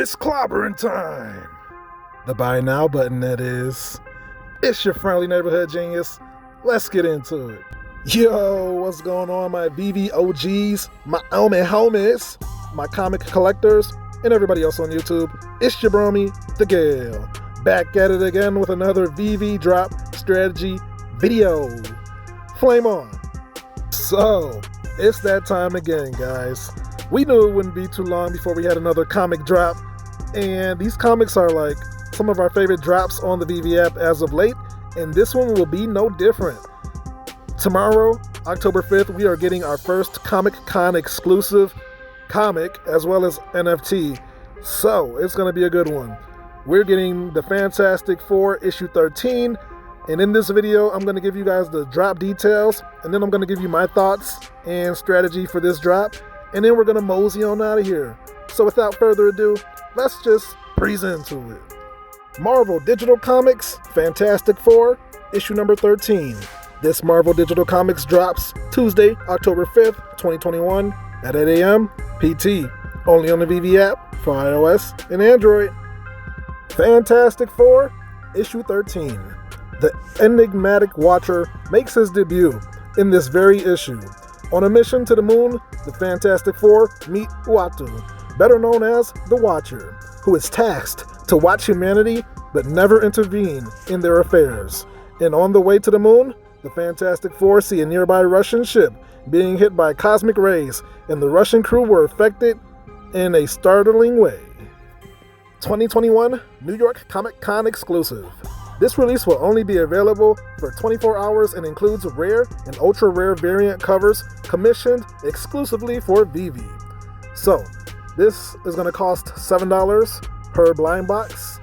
It's clobbering time. The buy now button, that is. It's your friendly neighborhood genius. Let's get into it. Yo, what's going on, my Veve OGs, my homies, my comic collectors, and everybody else on YouTube? It's your bromie, the Gale, back at it again with another Veve drop strategy video. Flame on. So, it's that time again, guys. We knew it wouldn't be too long before we had another comic drop, and these comics are like some of our favorite drops on the Veve app as of late, and this one will be no different. Tomorrow, October 5th, we are getting our first Comic Con exclusive comic as well as NFT, so it's going to be a good one. We're getting the Fantastic Four issue 13, and in this video, I'm going to give you guys the drop details, and then I'm going to give you my thoughts and strategy for this drop, and then we're going to mosey on out of here. So without further ado, let's just breeze into it. Marvel Digital Comics Fantastic Four, issue number 13. This Marvel Digital Comics drops Tuesday, October 5th, 2021 at 8 a.m. PT, only on the Veve app for iOS and Android. Fantastic Four, issue 13. The enigmatic Watcher makes his debut in this very issue. On a mission to the moon, the Fantastic Four meet Uatu, better known as the Watcher, who is tasked to watch humanity but never intervene in their affairs. And on the way to the moon, the Fantastic Four see a nearby Russian ship being hit by cosmic rays, and the Russian crew were affected in a startling way. 2021 New York Comic Con exclusive. This release will only be available for 24 hours and includes rare and ultra rare variant covers commissioned exclusively for Veve. So, this is going to cost $7 per blind box.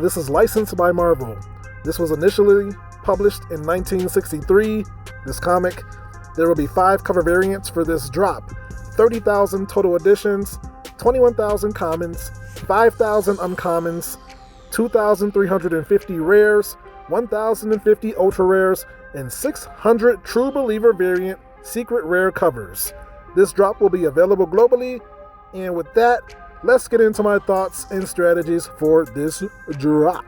This is licensed by Marvel. This was initially published in 1963, this comic. There will be 5 cover variants for this drop. 30,000 total editions, 21,000 commons, 5,000 uncommons, 2,350 rares, 1,050 ultra rares, and 600 True Believer variant secret rare covers. This drop will be available globally, and with that, let's get into my thoughts and strategies for this drop.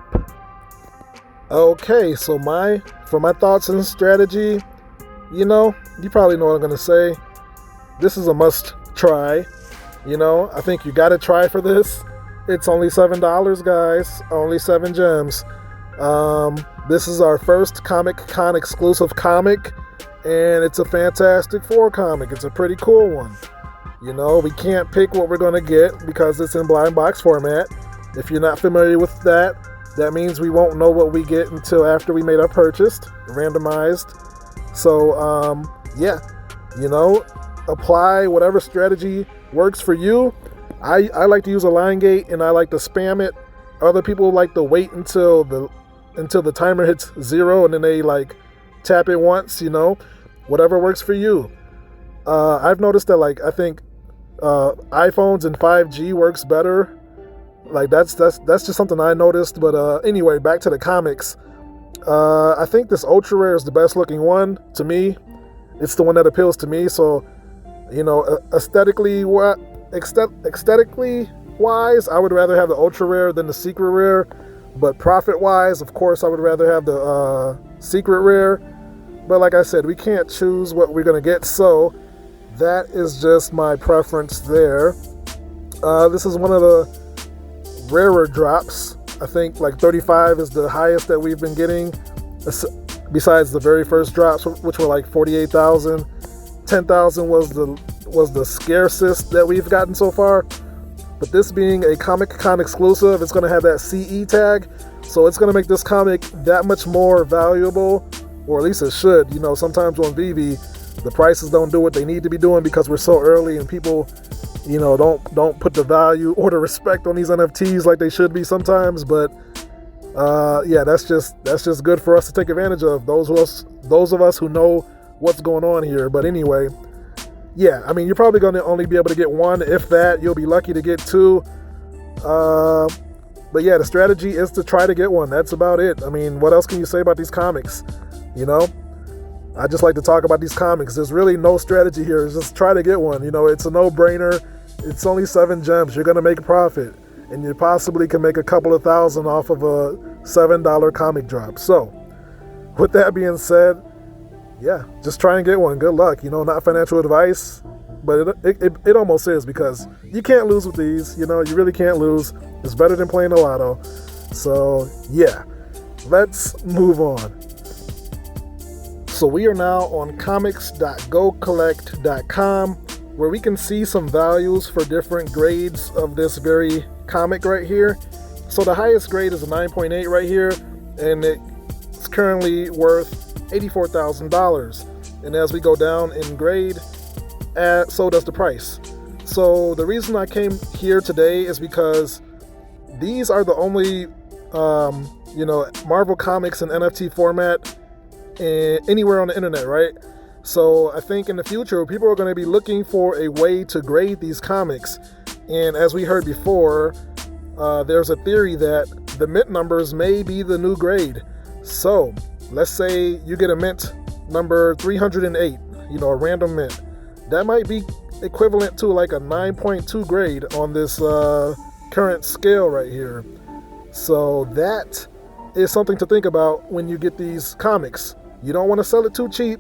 Okay, so for my thoughts and strategy, you probably know what I'm going to say. This is a must try. I think you got to try for this. It's only $7, guys. Only 7 gems. This is our first Comic Con exclusive comic, and it's a Fantastic Four comic. It's a pretty cool one. We can't pick what we're going to get because it's in blind box format. If you're not familiar with that, that means we won't know what we get until after we made our purchase, randomized. So, apply whatever strategy works for you. I like to use a line gate, and I like to spam it. Other people like to wait until the timer hits 0, and then they tap it once. Whatever works for you. I've noticed that I think iPhones and 5G works better. That's just something I noticed. But anyway, back to the comics. I think this ultra rare is the best looking one to me. It's the one that appeals to me. So, aesthetically wise, I would rather have the ultra rare than the secret rare. But profit wise, of course, I would rather have the secret rare. But like I said, we can't choose what we're gonna get, so that is just my preference there. This is one of the rarer drops. I think 35 is the highest that we've been getting, besides the very first drops, which were 48,000. 10,000 was the scarcest that we've gotten so far. But this being a Comic Con exclusive, it's going to have that CE tag, so it's going to make this comic that much more valuable, or at least it should. Sometimes on Veve, the prices don't do what they need to be doing because we're so early, and people, don't put the value or the respect on these NFTs like they should be sometimes. But that's just good for us to take advantage of. Those of us who know what's going on here. But anyway, you're probably going to only be able to get 1, if that. You'll be lucky to get 2. But the strategy is to try to get 1. That's about it. What else can you say about these comics? I just like to talk about these comics. There's really no strategy here. It's just try to get one. It's a no-brainer. It's only 7 gems. You're going to make a profit. and you possibly can make a couple of thousand off of a $7 comic drop. So with that being said, yeah, just try and get one. Good luck. Not financial advice, but it almost is, because you can't lose with these. You really can't lose. It's better than playing the lotto. So yeah, let's move on. So we are now on comics.gocollect.com, where we can see some values for different grades of this very comic right here. So the highest grade is a 9.8 right here, and it's currently worth $84,000. And as we go down in grade, so does the price. So the reason I came here today is because these are the only Marvel Comics in NFT format anywhere on the internet, right? So I think in the future, people are going to be looking for a way to grade these comics. And as we heard before, there's a theory that the mint numbers may be the new grade. So let's say you get a mint number 308, a random mint. That might be equivalent to like a 9.2 grade on this current scale right here. So that is something to think about when you get these comics. You don't want to sell it too cheap,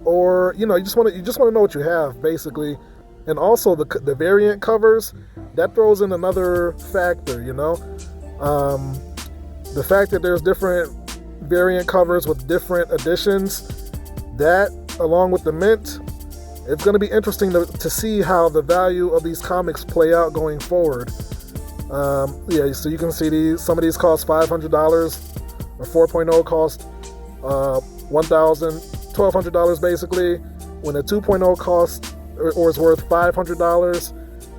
or you just want to know what you have, basically. And also the variant covers, that throws in another factor. The fact that there's different variant covers with different editions, that along with the mint, it's going to be interesting to see how the value of these comics play out going forward. So you can see some of these cost $500, or 4.0 cost $1,200 basically, when a 2.0 costs or is worth $500.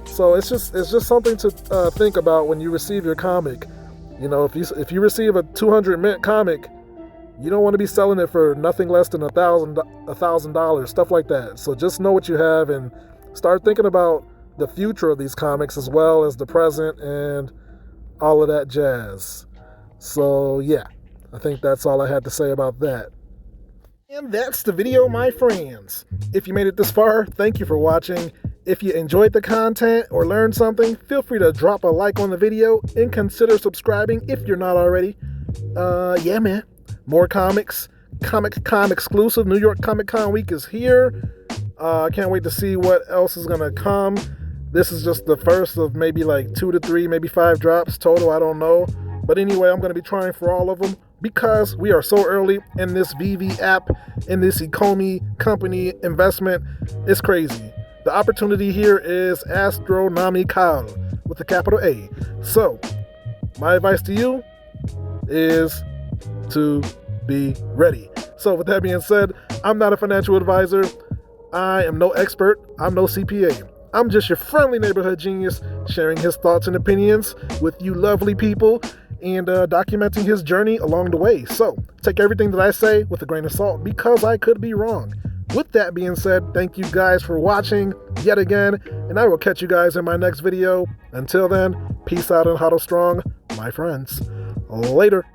So it's just something to think about when you receive your comic. If you receive a 200 mint comic, you don't want to be selling it for nothing less than $1,000, stuff like that. So just know what you have and start thinking about the future of these comics as well as the present and all of that jazz. So yeah, I think that's all I had to say about that. And that's the video, my friends. If you made it this far, thank you for watching. If you enjoyed the content or learned something, feel free to drop a like on the video and consider subscribing if you're not already. Yeah, man. More comics. Comic-Con exclusive. New York Comic Con week is here. I can't wait to see what else is going to come. This is just the first of maybe like 2 to 3, maybe 5 drops total. I don't know. But anyway, I'm going to be trying for all of them because we are so early in this Veve app, in this Ecomi company investment. It's crazy. The opportunity here is astronomical with a capital A. So, my advice to you is to be ready. So, with that being said, I'm not a financial advisor. I am no expert. I'm no CPA. I'm just your friendly neighborhood genius, sharing his thoughts and opinions with you lovely people and documenting his journey along the way. So, take everything that I say with a grain of salt because I could be wrong. With that being said, thank you guys for watching yet again, and I will catch you guys in my next video. Until then, peace out and huddle strong, my friends. Later.